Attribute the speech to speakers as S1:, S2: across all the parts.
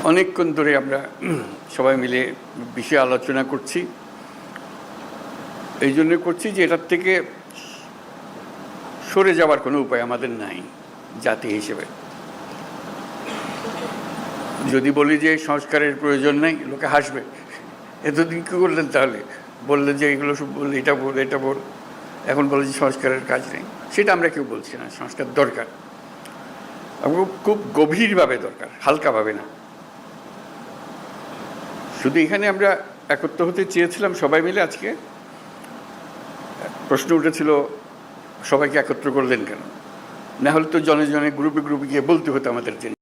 S1: অনেকক্ষণ ধরে আমরা সবাই মিলে বিষয়ে আলোচনা করছি। এই জন্য করছি যে এটার থেকে সরে যাওয়ার কোনো উপায় আমাদের নাই জাতি হিসেবে। যদি বলি যে সংস্কারের প্রয়োজন নেই, লোকে হাসবে। এতদিন কী করলেন তাহলে? বললেন যে এগুলো সব বললে, এটা বল এটা বল, এখন বলে যে সংস্কারের কাজ নেই। সেটা আমরা কেউ বলছি না। সংস্কার দরকার, খুব গভীরভাবে দরকার, হালকাভাবে না। শুধু এখানে আমরা একত্র হতে চেয়েছিলাম সবাই মিলে। আজকে প্রশ্ন উঠেছিল সবাইকে একত্র করলেন কেন? না হলে তো জনে জনে গ্রুপে গ্রুপে গিয়ে বলতে হতো আমাদের জন্য।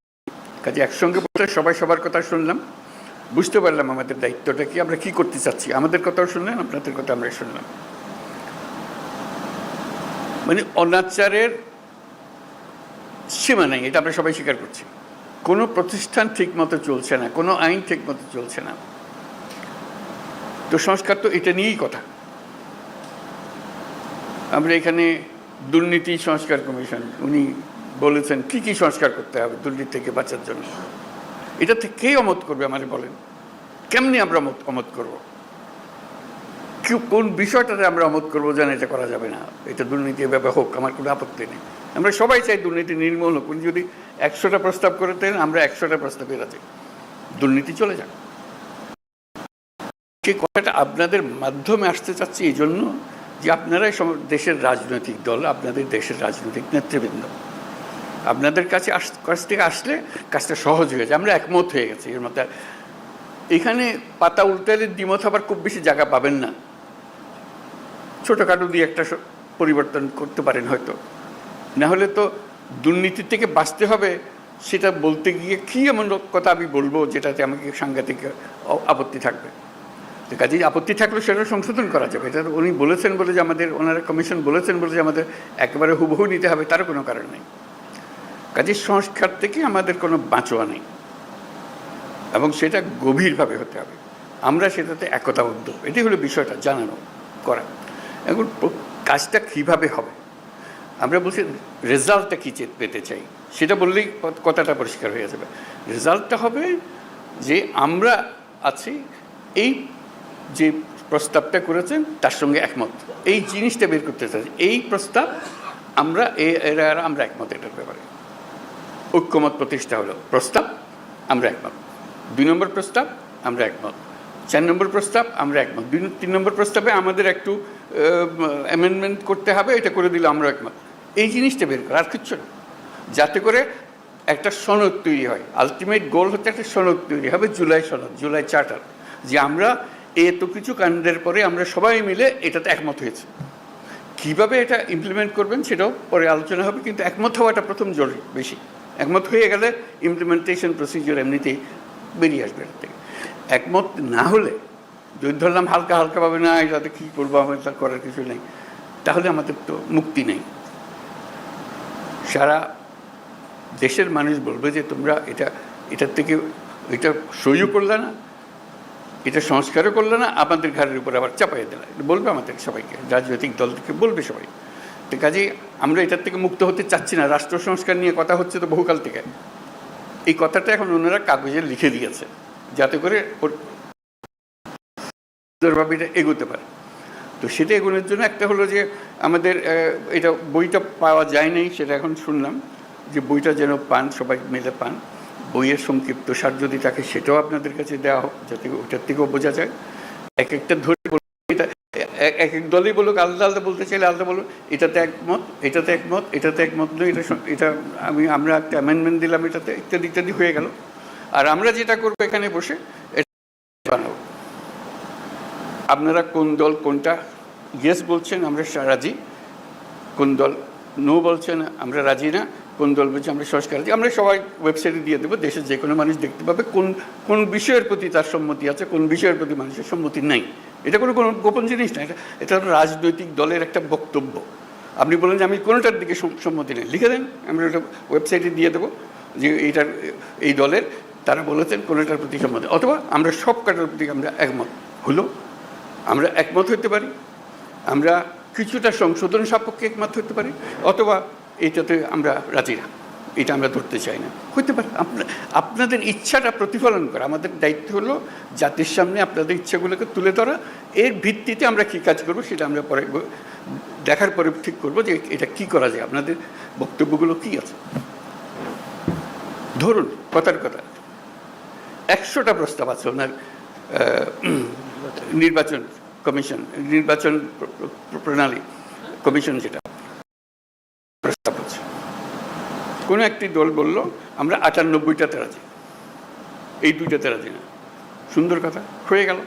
S1: কাজে একসঙ্গে বসে সবাই সবার কথা শুনলাম, বুঝতে পারলাম আমাদের দায়িত্বটা কি, আমরা কি করতে চাচ্ছি। আমাদের কথাও শুনলেন, আপনাদের কথা আমরা শুনলাম। মানে অনাচারের সীমা নেই, এটা আমরা সবাই স্বীকার করছি। কোনো প্রতিষ্ঠান ঠিক মতো চলছে না, কোনো আইন ঠিক মতো চলছে না। তো সংস্কার তো এটা নিয়েই কথা। আমরা এখানে দুর্নীতি সংস্কার কমিশন, উনি বলেছেন কী কী সংস্কার করতে হবে দুর্নীতি থেকে বাঁচার জন্য। এটা থেকে কে অমত করবে আমাদের বলেন? কেমনি আমরা অমত করবো? কোন বিষয়টাতে আমরা অমত করবো যেন এটা করা যাবে না, এটা দুর্নীতি এভাবে হোক, আমার কোনো আপত্তি নেই। আমরা সবাই চাই দুর্নীতি নির্মূল হোক। উনি যদি 100টা প্রস্তাব করে দেন, আমরা 100টা প্রস্তাবে রাজি, দুর্নীতি চলে যাক। সেই কথাটা আপনাদের মাধ্যমে আসতে চাচ্ছি এই জন্য যে আপনারাই দেশের রাজনৈতিক দল, আপনাদের দেশের রাজনৈতিক নেতৃবৃন্দ, আপনাদের কাছ থেকে আসলে কাজটা সহজ হয়ে যায়। আমরা একমত হয়ে গেছি এর মধ্যে। এখানে পাতা উল্টালে দ্বিমত আবার খুব বেশি জায়গা পাবেন না। ছোটোখাটো দিয়ে একটা পরিবর্তন করতে পারেন হয়তো। না হলে তো দুর্নীতি থেকে বাঁচতে হবে, সেটা বলতে গিয়ে কী এমন কথা আমি বলবো যেটাতে আমাকে সাংঘাতিক আপত্তি থাকবে। তো কাজেই আপত্তি থাকলে সেটা সংশোধন করা যাবে। এটা উনি বলেছেন বলে যে আমাদের, ওনারা কমিশন বলেছেন বলে যে আমাদের একেবারে হুবহু নিতে হবে তারও কোনো কারণ নেই। কাজেই সংস্কার থেকে আমাদের কোনো বাঁচোয়া নেই, এবং সেটা গভীরভাবে হতে হবে। আমরা সেটাতে একতাবদ্ধ, এটাই হলো বিষয়টা, জানানো করা। এখন কাজটা কীভাবে হবে? আমরা বলছি রেজাল্টটা কী পেতে চাই, সেটা বললেই কথাটা পরিষ্কার হয়ে যাবে। রেজাল্টটা হবে যে আমরা আছি, এই যে প্রস্তাবটা করেছেন তার সঙ্গে একমত, এই জিনিসটা বের করতে চাই। এই প্রস্তাব আমরা আমরা একমত, এটার ব্যাপারে ঐক্যমত প্রতিষ্ঠা হলো। প্রস্তাব আমরা একমত, 2 নম্বর প্রস্তাব আমরা একমত, 4 নম্বর প্রস্তাব আমরা একমত, 3 নম্বর প্রস্তাবে আমাদের একটু অ্যামেন্ডমেন্ট করতে হবে, এটা করে দিলে আমরা একমত। এই জিনিসটা বের করা, আর কিচ্ছু না। যাতে করে একটা সনদ তৈরি হয়। আলটিমেট গোল হচ্ছে একটা সনদ তৈরি হবে, জুলাই সনদ, জুলাই চার্টার, যে আমরা এত কিছু কাণ্ডের পরে আমরা সবাই মিলে এটাতে একমত হয়েছে। কীভাবে এটা ইমপ্লিমেন্ট করবেন সেটাও পরে আলোচনা হবে, কিন্তু একমত হওয়াটা প্রথম জরুরি বেশি। একমত হয়ে গেলে ইমপ্লিমেন্টেশন প্রসিজিওর এমনিতেই বেরিয়ে আসবে এর থেকে। একমত না হলে, যদি ধরলাম হালকা হালকাভাবে না, এটাতে কী করবো, আমাদের তার করার কিছু নেই, তাহলে আমাদের তো মুক্তি নেই। সারা দেশের মানুষ বলবে যে তোমরা এটার থেকে এটা সহ্য করলে না, এটা সংস্কারও করলে না, আমাদের ঘরের উপর আবার চাপাইয়ে দিলে, বলবে আমাদের সবাইকে, রাজনৈতিক দল থেকে বলবে সবাই। তো কাজেই আমরা এটার থেকে মুক্ত হতে চাচ্ছি না। রাষ্ট্র সংস্কার নিয়ে কথা হচ্ছে তো বহুকাল থেকে। এই কথাটা এখন ওনারা কাগজে লিখে দিয়েছে যাতে করে এটা এগোতে পারে। তো সেটা এগোনোর জন্য একটা হলো যে আমাদের এটা বইটা পাওয়া যায় নাই, সেটা এখন শুনলাম যে বইটা যেন পান, সবাই মিলে পান। বইয়ের সংক্ষিপ্ত সার যদি থাকে সেটাও আপনাদের কাছে দেওয়া হোক, যাতে ওটার থেকেও বোঝা যায়। এক একটা ধরে এটা এক এক দলই বলুক, আলাদা আলাদা বলতে চাইলে আলাদা বলুক, এটাতে একমত, এটাতে একমত, এটাতে একমত নয়, এটা আমরা একটা অ্যামেন্ডমেন্ট দিলাম এটাতে, ইত্যাদি ইত্যাদি হয়ে গেল। আর আমরা যেটা করবো এখানে বসে বানাবো। আপনারা কোন দল কোনটা ইয়েস বলছেন আমরা রাজি, কোন দল নো বলছেন আমরা রাজি না, কোন দল বলছে আমরা সংস্কার রাজি, আমরা সবাই ওয়েবসাইটে দিয়ে দেবো। দেশের যে কোনো মানুষ দেখতে পাবে কোন কোন বিষয়ের প্রতি তার সম্মতি আছে, কোন বিষয়ের প্রতি মানুষের সম্মতি নাই। এটা কোনো গোপন জিনিস না, এটা রাজনৈতিক দলের একটা বক্তব্য। আপনি বলেন যে আমি কোনোটার দিকে সম্মতি নেই, লিখে দেন, আমরা ওটা ওয়েবসাইটে দিয়ে দেবো যে এইটার এই দলের তারা বলেছেন কোনোটার প্রতি সম্মতি, অথবা আমরা সব কাটার প্রতি আমরা একমত হলো। আমরা একমত হতে পারি, আমরা কিছুটা সংশোধন সাপেক্ষে একমত হতে পারি, অথবা এইটাতে আমরা রাজি না, এটা আমরা ধরতে চাই না। হতে পারে আপনাদের ইচ্ছাটা প্রতিফলন করা, আমাদের দায়িত্ব হলো জাতির সামনে আপনাদের ইচ্ছাগুলোকে তুলে ধরা, এর ভিত্তিতে আমরা কী কাজ করবো সেটা আমরা পরে দেখার পরে ঠিক করবো যে এটা কি করা যায়, আপনাদের বক্তব্যগুলো কি আছে। ধরুন কথার কথা 100টা প্রস্তাব আছে ওনার নির্বাচন কমিশন, নির্বাচন প্রণালী কমিশন, যেটা প্রস্তাব আছে। কোনো একটি দল বলল আমরা 98টাতে রাজি, এই 2টাতে রাজি না। সুন্দর কথা, হয়ে গেল,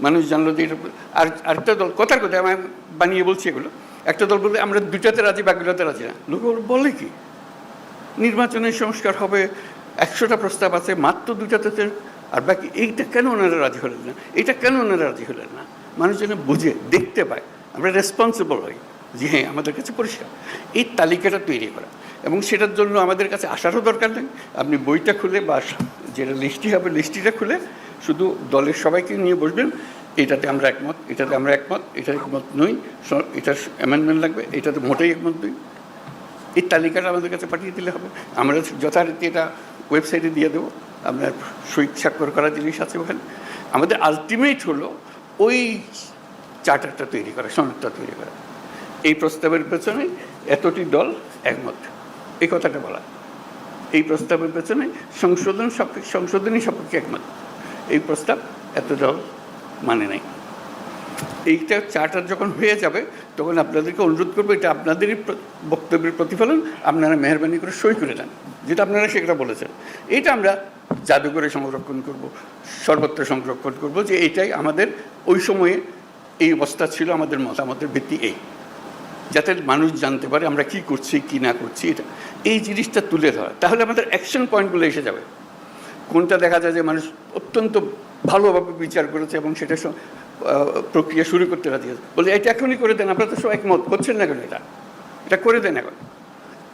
S1: মানুষ জানলো যে এটা। আর আরেকটা দল, কথার কথা আমি বানিয়ে বলছি এগুলো, একটা দল বললে আমরা 2টাতে রাজি, বাকিটাতে রাজি না। লোক বলে কি নির্বাচনের সংস্কার হবে, 100টা প্রস্তাব আছে, মাত্র 2টাতে, আর বাকি এইটা কেন ওনারা রাজি হলেন না, এটা কেন ওনারা রাজি হলেন না? মানুষ যেন বুঝে দেখতে পায়, আমরা রেসপন্সিবল হই যে হ্যাঁ আমাদের কাছে পরিষ্কার। এই তালিকাটা তৈরি করা, এবং সেটার জন্য আমাদের কাছে আসারও দরকার নেই। আপনি বইটা খুলে বা যেটা লিস্টি হবে লিস্টিটা খুলে শুধু দলের সবাইকে নিয়ে বসবেন, এটাতে আমরা একমত, এটাতে আমরা একমত, এটা একমত নই, এটার অ্যামেন্ডমেন্ট লাগবে, এটাতে মোটেই একমত নই। এই তালিকাটা আমাদের কাছে পাঠিয়ে দিলে হবে, আমরা যথারীতি এটা ওয়েবসাইটে দিয়ে দেবো। আপনার সই স্বাক্ষর করা জিনিস আছে ওখানে। আমাদের আলটিমেট হলো ওই চার্টারটা তৈরি করা, সনদটা তৈরি করা। এই প্রস্তাবের পেছনে এতটি দল একমত, এই কথাটা বলা। এই প্রস্তাবের পেছনে সংশোধনী সপক্ষে একমত, এই প্রস্তাব এত দল মানে নাই। এইটা চার্টার যখন হয়ে যাবে তখন আপনাদেরকে অনুরোধ করবো, এটা আপনাদেরই বক্তব্যের প্রতিফলন, আপনারা মেহরবানি করে সই করে দেন, যেটা আপনারা সেটা বলেছেন। এটা আমরা জাদুঘরে সংরক্ষণ করব, সর্বত্র সংরক্ষণ করব, যে এইটাই আমাদের ওই সময়ে এই অবস্থা ছিল, আমাদের মতামতের ভিত্তি এই, যাতে মানুষ জানতে পারে আমরা কি করছি কি না করছি। এটা এই জিনিসটা তুলে ধরা, তাহলে আমাদের অ্যাকশন পয়েন্টগুলো এসে যাবে। কোনটা দেখা যায় যে মানুষ অত্যন্ত ভালোভাবে বিচার করেছে এবং সেটা প্রক্রিয়া শুরু করতে রাজি আছে, বলে এটা এখনই করে দেন, আপনারা তো সব একমত করছেন না কেন, এটা করে দেন এখন।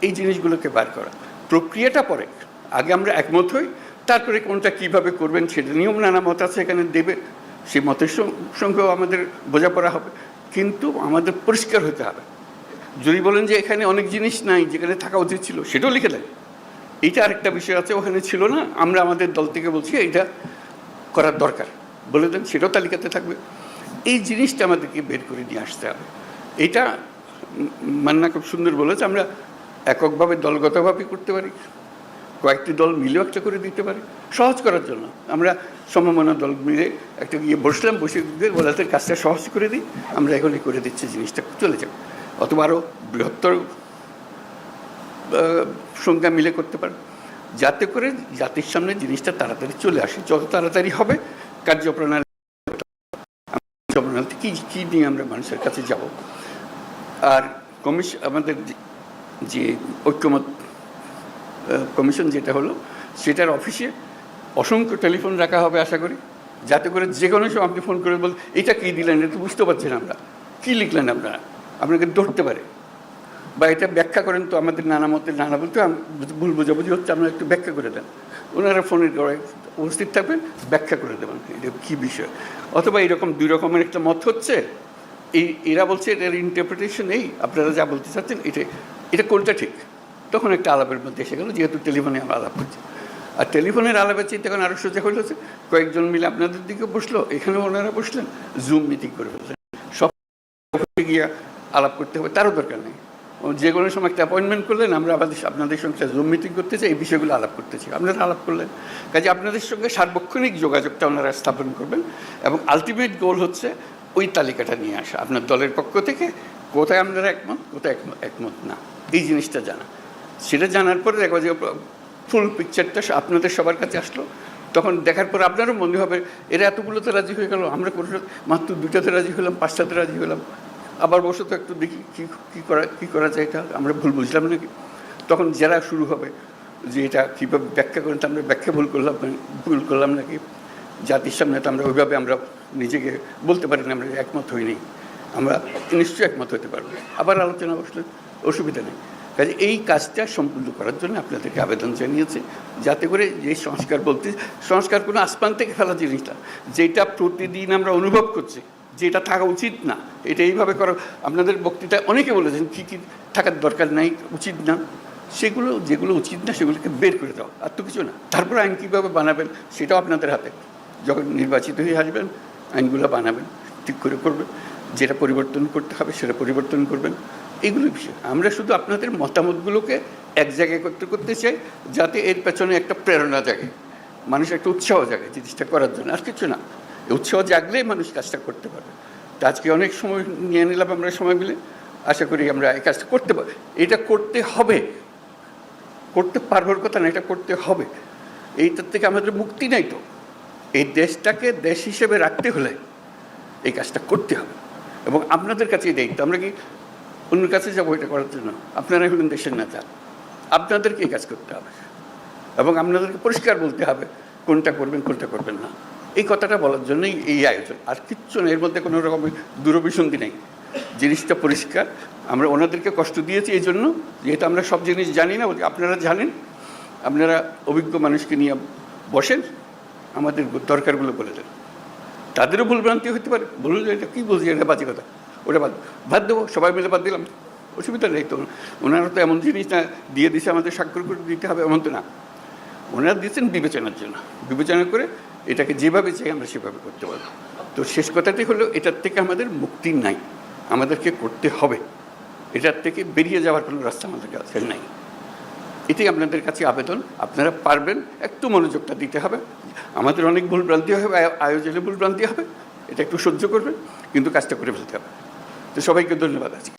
S1: এই জিনিসগুলোকে বার করা, প্রক্রিয়াটা পরে, আগে আমরা একমত হই, তারপরে কোনটা কিভাবে করবেন সেটা নিয়ম নানা মত আছে এখানে দেবে, সেই মতের সঙ্গেও আমাদের বোঝাপড়া হবে, কিন্তু আমাদের পরিষ্কার হতে হবে। যদি বলেন যে এখানে অনেক জিনিস নাই যেখানে থাকা উচিত ছিল, সেটাও লিখে দেন। এইটা আরেকটা বিষয় আছে, ওখানে ছিল না, আমরা আমাদের দল থেকে বলছি এইটা করার দরকার, বলে দেন, সেটাও তালিকাতে থাকবে। এই জিনিসটা আমাদেরকে বের করে নিয়ে আসতে হবে। এটা মান্না খুব সুন্দর বলেছে, আমরা এককভাবে দলগতভাবে করতে পারি, কয়েকটি দল মিলেও একটা করে দিতে পারি, সহজ করার জন্য। আমরা সমমনা দল মিলে একটা গিয়ে বসলাম, বসে দিয়ে বলাতে কাজটা সহজ করে দিই, আমরা এখনই করে দিচ্ছি, জিনিসটা চলে যাবে। অথবা আরও বৃহত্তর সংখ্যা মিলে করতে পারে, যাতে করে জাতির সামনে জিনিসটা তাড়াতাড়ি চলে আসে। যত তাড়াতাড়ি হবে কার্যপ্রণালী কী কী নিয়ে আমরা মানুষের কাছে যাব। আর আমাদের যে ঐক্যমত কমিশন যেটা হলো, সেটার অফিসে অসংখ্য টেলিফোন রাখা হবে আশা করি, যাতে করে যে কোনো সময় আপনি ফোন করে বল এটা কী দিলেন, এটা তো বুঝতে পারছেন আমরা, কী লিখলেন আপনারা, আপনাকে ধরতে পারে, বা এটা ব্যাখ্যা করেন তো, আমাদের নানা মতের নানা বলতে ভুল বোঝাবুঝি হচ্ছে, আপনারা একটু ব্যাখ্যা করে দেন। ওনারা ফোনের গড়ায় উপস্থিত থাকবেন, ব্যাখ্যা করে দেবেন এটা কী বিষয়। অথবা এইরকম 2 রকমের একটা মত হচ্ছে, এরা বলছে এটার ইন্টারপ্রিটেশন এই, আপনারা যা বলতে চাচ্ছেন এটা কোনটা ঠিক, তখন একটা আলাপের মধ্যে এসে গেল, যেহেতু টেলিফোনে আমরা আলাপ করছি। আর টেলিফোনের আলাপের চেয়ে তখন আরও সোজা হয়েছে, কয়েকজন মিলে আপনাদের দিকে বসলো, এখানেও ওনারা বসলেন, জুম মিটিং করে ফেললেন, সব গিয়ে আলাপ করতে হবে তারও দরকার নেই। যে কোনো সময় একটা অ্যাপয়েন্টমেন্ট করলেন, আমরা আপনাদের সঙ্গে জুম মিটিং করতে চাই, এই বিষয়গুলো আলাপ করতে চাই, আপনারা আলাপ করলেন। কাজে আপনাদের সঙ্গে সার্বক্ষণিক যোগাযোগটা ওনারা স্থাপন করবেন, এবং আলটিমেট গোল হচ্ছে ওই তালিকাটা নিয়ে আসা আপনার দলের পক্ষ থেকে, কোথায় আপনারা একমত, কোথায় একমত না, এই জিনিসটা জানা। সেটা জানার পরে দেখো যে ফুল পিকচারটা আপনাদের সবার কাছে আসলো, তখন দেখার পর আপনারও মনে হবে এরা এতগুলোতে রাজি হয়ে গেল, আমরা কোনো মাত্র 2টাতে রাজি হলাম, 5টাতে রাজি হলাম, আবার বসে তো একটু দেখি কী করা যায়, এটা আমরা ভুল বুঝলাম নাকি। তখন যারা শুরু হবে যে এটা কীভাবে ব্যাখ্যা করেন, আমরা ব্যাখ্যা ভুল করলাম নাকি, জাতির সামনে তো আমরা ওইভাবে আমরা নিজেকে বলতে পারি না আমরা একমত হইনি, আমরা নিশ্চয়ই একমত হতে পারবো, আবার আলোচনা বসলে অসুবিধা নেই। কাজে এই কাজটা সম্পূর্ণ করার জন্য আপনাদেরকে আবেদন জানিয়েছে, যাতে করে যে সংস্কার কোনো আসমান থেকে ফেলা জিনিসটা, যেটা প্রতিদিন আমরা অনুভব করছি যেটা থাকা উচিত না, এটা এইভাবে করা। আপনাদের বক্তৃতায় অনেকে বলেছেন কী কী থাকার দরকার নাই, উচিত না, সেগুলো যেগুলো উচিত না সেগুলোকে বের করে দাও, আর তো কিছু না। তারপর আইন কীভাবে বানাবেন সেটাও আপনাদের হাতে। যখন নির্বাচিত হয়ে আসবেন আইনগুলো বানাবেন, ঠিক করে করবেন, যেটা পরিবর্তন করতে হবে সেটা পরিবর্তন করবেন। এইগুলো বিষয় আমরা শুধু আপনাদের মতামতগুলোকে এক জায়গায় করতে করতে চাই, যাতে এর পেছনে একটা প্রেরণা জাগে, মানুষ একটা উৎসাহ জাগে জিনিসটা করার জন্য, আর কিছু না। এই উৎসাহ জাগলেই মানুষ কাজটা করতে পারবে। তো আজকে অনেক সময় নিয়ে নিলাম আমরা সময় মিলে, আশা করি আমরা এই কাজটা করতে পারব। এটা করতে হবে, করতে পারবার কথা না, এটা করতে হবে। এইটার থেকে আমাদের মুক্তি নাই তো। এই দেশটাকে দেশ হিসেবে রাখতে হলে এই কাজটা করতে হবে, এবং আপনাদের কাছেই দায়িত্ব। আমরা কি অন্যের কাছে যাবো এটা করার জন্য? আপনারাই হলেন দেশের নেতা, আপনাদেরকে এই কাজ করতে হবে, এবং আপনাদেরকে পরিষ্কার বলতে হবে কোনটা করবেন কোনটা করবেন না। এই কথাটা বলার জন্যই এই আয়োজন, আর কিচ্ছু না। এর মধ্যে কোনো রকমের দূরভিসন্ধি নেই, জিনিসটা পরিষ্কার। আমরা ওনাদেরকে কষ্ট দিয়েছি এই জন্য, যেহেতু আমরা সব জিনিস জানি না, আপনারা জানেন। আপনারা অভিজ্ঞ মানুষকে নিয়ে বসেন, আমাদের দরকারগুলো বলে দেন। তাদেরও ভুলভ্রান্তি হতে পারে, বলুন যে এটা কী বলছি, এটা বাজে কথা, ওটা বাদ দেবো, সবাই মিলে বাদ দিলাম, অসুবিধা নেই তো। ওনারা তো এমন জিনিস না দিয়ে দিছে আমাদের স্বাক্ষর করে দিতে হবে এমন তো না। ওনারা দিয়েছেন বিবেচনার জন্য, বিবেচনা করে এটাকে যেভাবে চাই আমরা সেভাবে করতে পারবো। তো শেষ কথাটি হলো, এটার থেকে আমাদের মুক্তি নাই, আমাদেরকে করতে হবে। এটার থেকে বেরিয়ে যাওয়ার কোনো রাস্তা আমাদের কাছে নাই। এটাই আপনাদের কাছে আবেদন। আপনারা পারবেন, একটু মনোযোগটা দিতে হবে। আমাদের অনেক ভুলভ্রান্তি হবে, আয়োজনে ভুলভ্রান্তি হবে, এটা একটু সহ্য করবেন, কিন্তু কাজটা করে ফেলতে হবে। তো সবাইকে ধন্যবাদ আজকে।